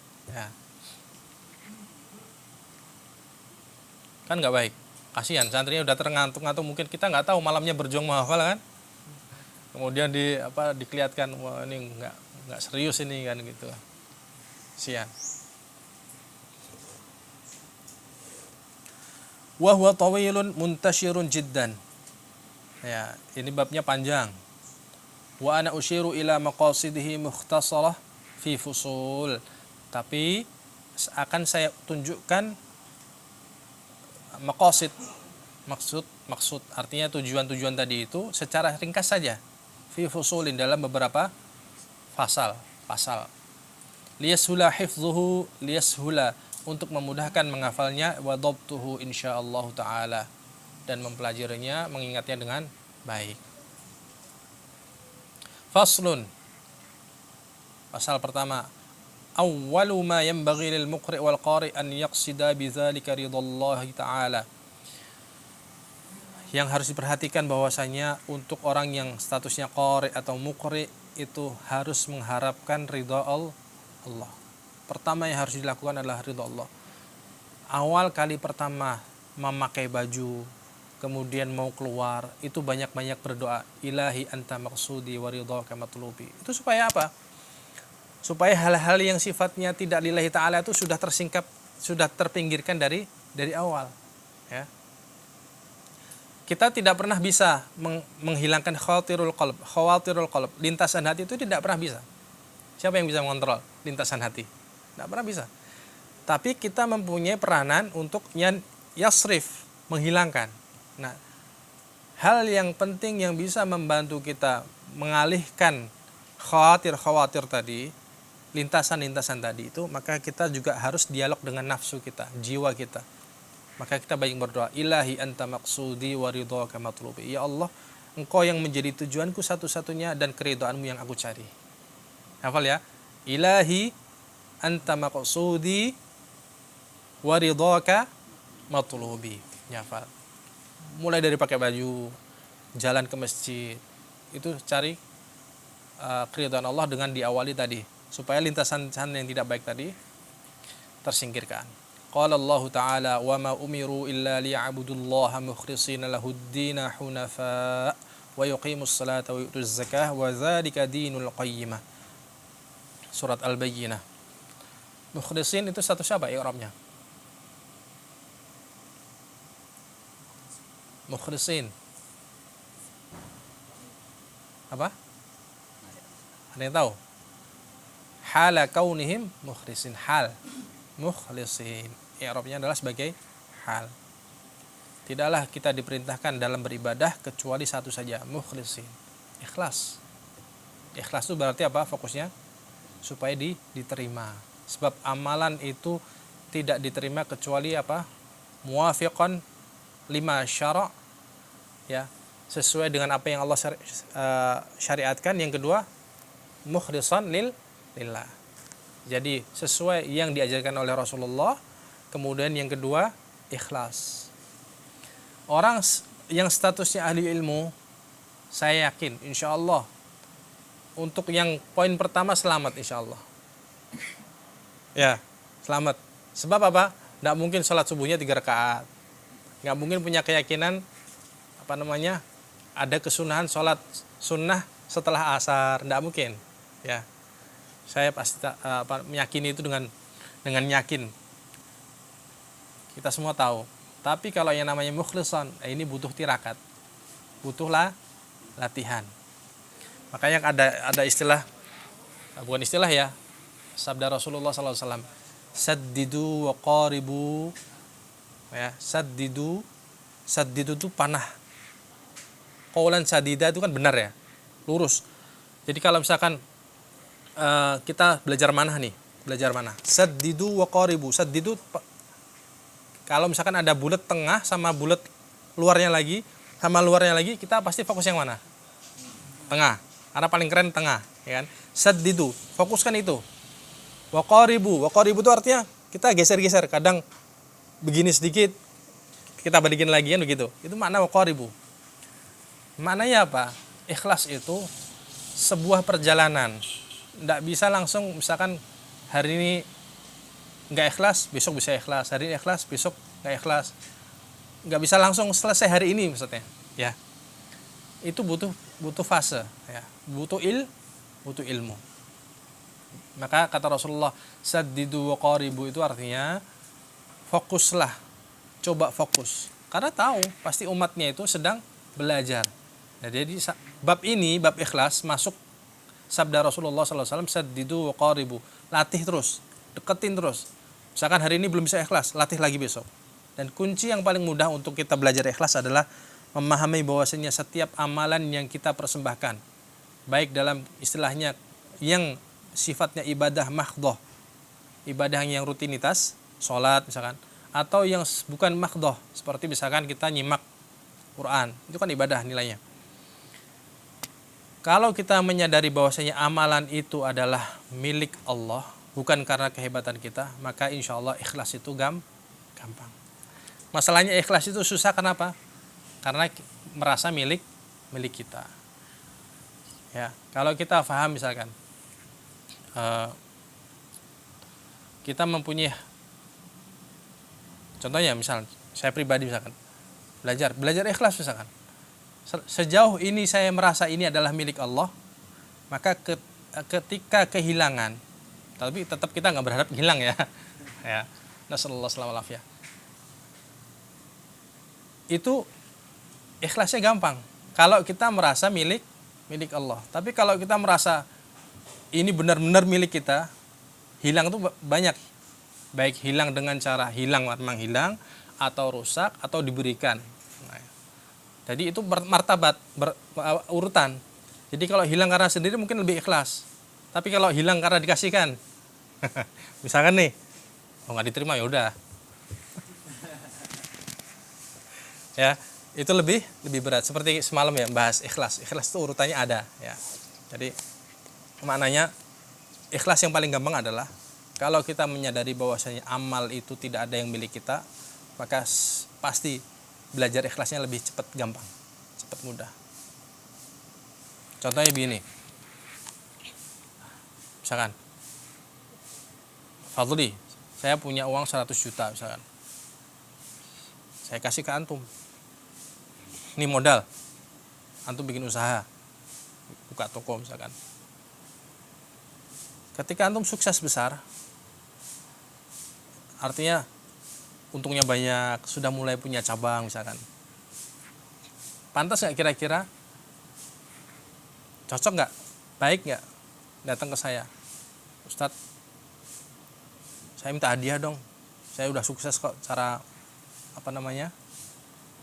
Kan nggak baik. Kasihan santrinya udah terantuk-ngantuk, mungkin kita nggak tahu malamnya berjuang menghafal kan. Kemudian dikelihatkan, wah ini nggak serius ini kan gitu. Kasihan. Wa huwa tawilun muntashirun jiddan. Ya, ini babnya panjang. Wa ana usyiru ila maqasidihi mukhtasarah fi fusul. Tapi akan saya tunjukkan maqasid, maksud artinya tujuan-tujuan tadi itu secara ringkas saja. Fi fusulin, dalam beberapa pasal. Liyashula hifdzuhu, untuk memudahkan menghafalnya, wa dhabtuhu insyaallah taala, dan mempelajarinya, mengingatnya dengan baik. Faslun, pasal pertama, awwalu ma yanbaghi lil muqri' wal qari' an yaqsida bidzalika ridallahi ta'ala. Yang harus diperhatikan bahwasanya untuk orang yang statusnya qari' atau muqri' itu harus mengharapkan ridha Allah. Pertama yang harus dilakukan adalah ridha Allah. Awal kali pertama memakai baju, kemudian mau keluar, itu banyak-banyak berdoa, ilahi anta maqsudi wa ridhaka matlubi. Itu supaya apa? Supaya hal-hal yang sifatnya tidak lillahi ta'ala itu sudah tersingkap, sudah terpinggirkan dari awal ya. Kita tidak pernah bisa menghilangkan khawatirul qalb, lintasan hati itu tidak pernah bisa. Siapa yang bisa mengontrol lintasan hati? Tidak pernah bisa. Tapi kita mempunyai peranan untuk yasrif, menghilangkan. Nah, hal yang penting yang bisa membantu kita mengalihkan khawatir tadi, lintasan tadi itu, maka kita juga harus dialog dengan nafsu kita, jiwa kita. Maka kita baik berdoa, ilahi anta maqsudi wa ridhaka matlubi. Ya Allah, engkau yang menjadi tujuanku satu-satunya dan keridhaanmu yang aku cari. Hafal ya. Ilahi anta maqsudi wa ridhaka matlubi. Hafal. Mulai dari pakai baju, jalan ke masjid, itu cari keridhaan Allah dengan diawali tadi, supaya lintasan yang tidak baik tadi tersingkirkan. Qala Allah Ta'ala, wa ma umiru illa liya'budullaha mukhlishina lahud-dina hunafa wa yuqimus salata wa yutuz zakah wa dzalika dinul qayyimah. Surat Al-Bayyinah. Mukhlishin itu status apa i'rabnya? Mukhlishin apa? Ada yang tahu? Hala kaunihim mukhlishin, hal mukhlishin, i'rabnya adalah sebagai hal. Tidaklah kita diperintahkan dalam beribadah kecuali satu saja, mukhlishin, ikhlas. Ikhlas itu berarti apa? Fokusnya supaya diterima. Sebab amalan itu tidak diterima kecuali apa? Muwafiqan lima syara', ya, sesuai dengan apa yang Allah syariatkan. Yang kedua, mukhlishan lillah. Jadi sesuai yang diajarkan oleh Rasulullah. Kemudian yang kedua, ikhlas. Orang yang statusnya ahli ilmu, saya yakin insyaallah untuk yang poin pertama selamat insyaallah. Ya, selamat. Sebab apa? Tidak mungkin sholat subuhnya 3 rakaat. Nggak mungkin punya keyakinan ada kesunahan sholat sunnah setelah asar. Tidak mungkin. Ya, saya pasti meyakini itu dengan yakin. Kita semua tahu. Tapi kalau yang namanya mukhlishan, ini butuh tirakat, butuhlah latihan. Makanya ada istilah, bukan istilah ya, sabda Rasulullah SAW, Saddidu wa qaribu. Ya, saddidu itu panah. Qaulan sadida itu kan benar ya, lurus. Jadi kalau misalkan kita belajar manah nih, saddidu wa qaribu. Saddidu kalau misalkan ada bulat tengah sama bulat luarnya lagi, kita pasti fokus yang mana? Tengah. Karena paling keren tengah, ya kan? Saddidu, fokuskan itu. Wa qaribu itu artinya kita geser-geser, kadang begini sedikit kita balikin lagi kan begitu. Itu makna wa qaribu. Maknanya apa? Ikhlas itu sebuah perjalanan. Tidak bisa langsung misalkan hari ini nggak ikhlas, besok bisa ikhlas. Hari ini ikhlas, besok nggak ikhlas. Nggak bisa langsung selesai hari ini maksudnya. Ya, itu butuh fase. Ya, butuh ilmu. Maka kata Rasulullah, saddidu wa qaribu itu artinya fokuslah, coba fokus. Karena tahu pasti umatnya itu sedang belajar. Nah, jadi bab ini, bab ikhlas masuk sabda Rasulullah SAW, saddidu wa qaribu, latih terus, deketin terus. Misalkan hari ini belum bisa ikhlas, latih lagi besok. Dan kunci yang paling mudah untuk kita belajar ikhlas adalah memahami bahwasanya setiap amalan yang kita persembahkan, baik dalam istilahnya yang sifatnya ibadah mahdhah, ibadah yang rutinitas, sholat misalkan, atau yang bukan mahdhah, seperti misalkan kita nyimak Quran, itu kan ibadah nilainya. Kalau kita menyadari bahwasanya amalan itu adalah milik Allah, bukan karena kehebatan kita, maka insya Allah ikhlas itu gampang. Masalahnya ikhlas itu susah, kenapa? Karena merasa milik kita. Ya, kalau kita paham misalkan kita mempunyai, contohnya misal saya pribadi misalkan belajar ikhlas misalkan. Sejauh ini saya merasa ini adalah milik Allah, maka ketika kehilangan, tapi tetap kita nggak berharap hilang ya. Ya, nasallallahu alaihi wasallam. Itu ikhlasnya gampang. Kalau kita merasa milik Allah. Tapi kalau kita merasa ini benar-benar milik kita, hilang itu banyak. Baik hilang dengan cara hilang memang hilang, atau rusak, atau diberikan. Jadi itu martabat, urutan. Jadi kalau hilang karena sendiri mungkin lebih ikhlas. Tapi kalau hilang karena dikasihkan, misalkan nih, nggak diterima ya udah. Ya, itu lebih berat. Seperti semalam ya bahas ikhlas. Ikhlas itu urutannya ada. Ya. Jadi maknanya ikhlas yang paling gampang adalah kalau kita menyadari bahwasanya amal itu tidak ada yang milik kita, maka pasti belajar ikhlasnya lebih cepat, gampang, cepat, mudah. Contohnya begini, misalkan Fadli, saya punya uang 100 juta misalkan, saya kasih ke antum, ini modal, antum bikin usaha, buka toko misalkan. Ketika antum sukses besar, artinya untungnya banyak, sudah mulai punya cabang misalkan. Pantas nggak kira-kira? Cocok nggak? Baik nggak? Datang ke saya, Ustadz, saya minta hadiah dong. Saya udah sukses kok cara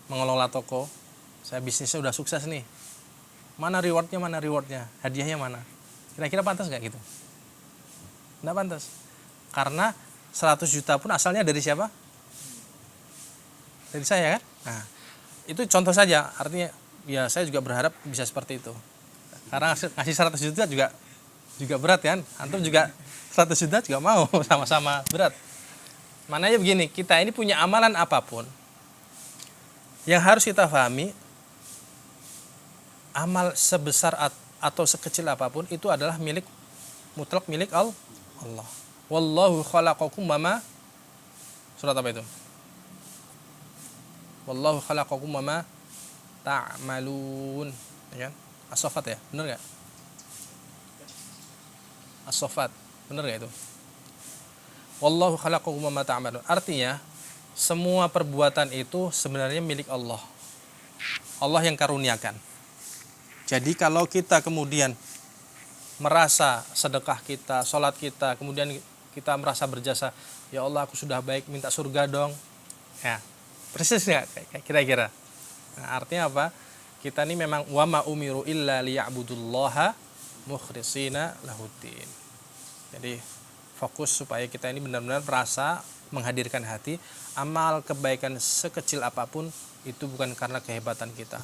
mengelola toko. Saya bisnisnya udah sukses nih. Mana rewardnya? Hadiahnya mana? Kira-kira pantas nggak gitu? Nggak pantas. Karena 100 juta pun asalnya dari siapa? Dari saya kan? Nah, itu contoh saja, artinya ya saya juga berharap bisa seperti itu. Karena ngasih 100 juta juga berat kan? Antum juga 100 juta juga mau, sama-sama berat. Maknanya begini, kita ini punya amalan apapun, yang harus kita pahami, amal sebesar atau sekecil apapun itu adalah mutlak milik Allah. Wallahu khalaqakum wama, surat apa itu? Wallahu khalaqakum wama ta'malun, ya kan? As-Saffat ya, benar nggak? As-Saffat, benar nggak itu? Wallahu khalaqakum wama ta'malun. Artinya semua perbuatan itu sebenarnya milik Allah. Allah yang karuniakan. Jadi kalau kita kemudian merasa sedekah kita, sholat kita, kemudian kita merasa berjasa, ya Allah aku sudah baik, minta surga dong. Ya, persis nggak kira-kira? Nah, artinya apa? Kita ini memang wa ma umiru illa liya'budullaha mukhlishina lahuddin. Jadi fokus supaya kita ini benar-benar merasa menghadirkan hati, amal kebaikan sekecil apapun itu bukan karena kehebatan kita.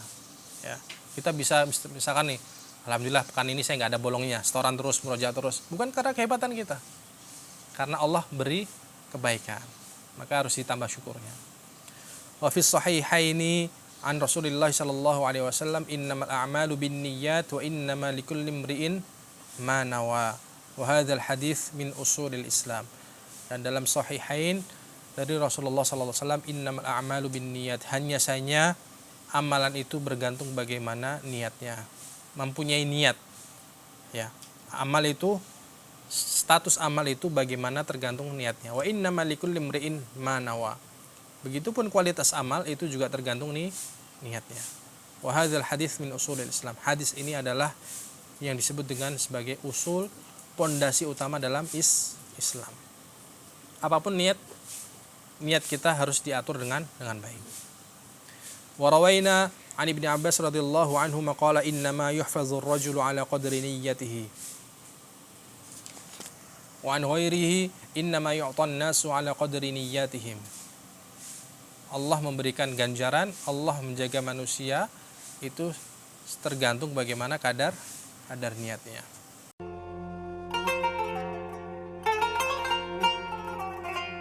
Ya, kita bisa misalkan nih, alhamdulillah pekan ini saya nggak ada bolongnya, setoran terus, murojaah terus, bukan karena kehebatan kita, karena Allah beri kebaikan, maka harus ditambah syukurnya. Wa fis sahihaini an Rasulillah sallallahu alaihi wasallam innamal a'malu binniyat wa innamal likulli imri'in ma nawa. Wa hadzal hadits min usulil Islam. Dan dalam sahihain dari Rasulullah sallallahu alaihi wasallam innamal a'malu binniyat, hanya saja amalan itu bergantung bagaimana niatnya. Mempunyai niat. Ya. Amal itu, status amal itu bagaimana tergantung niatnya. Wa innamal likulli imri'in ma nawa. Begitupun kualitas amal itu juga tergantung nih niatnya. Wa hadzal hadits min usulil Islam. Hadis ini adalah yang disebut dengan sebagai usul, pondasi utama dalam Islam. Apapun niat kita harus diatur dengan baik. Wa rawaina an Ibnu Abbas radhiyallahu anhu maqala innama yuhfazur rajulu ala qadri niyyatihi wa an ghairihi innama yu'tan nasu ala qadri niyyatihim. Allah memberikan ganjaran, Allah menjaga manusia itu tergantung bagaimana kadar niatnya.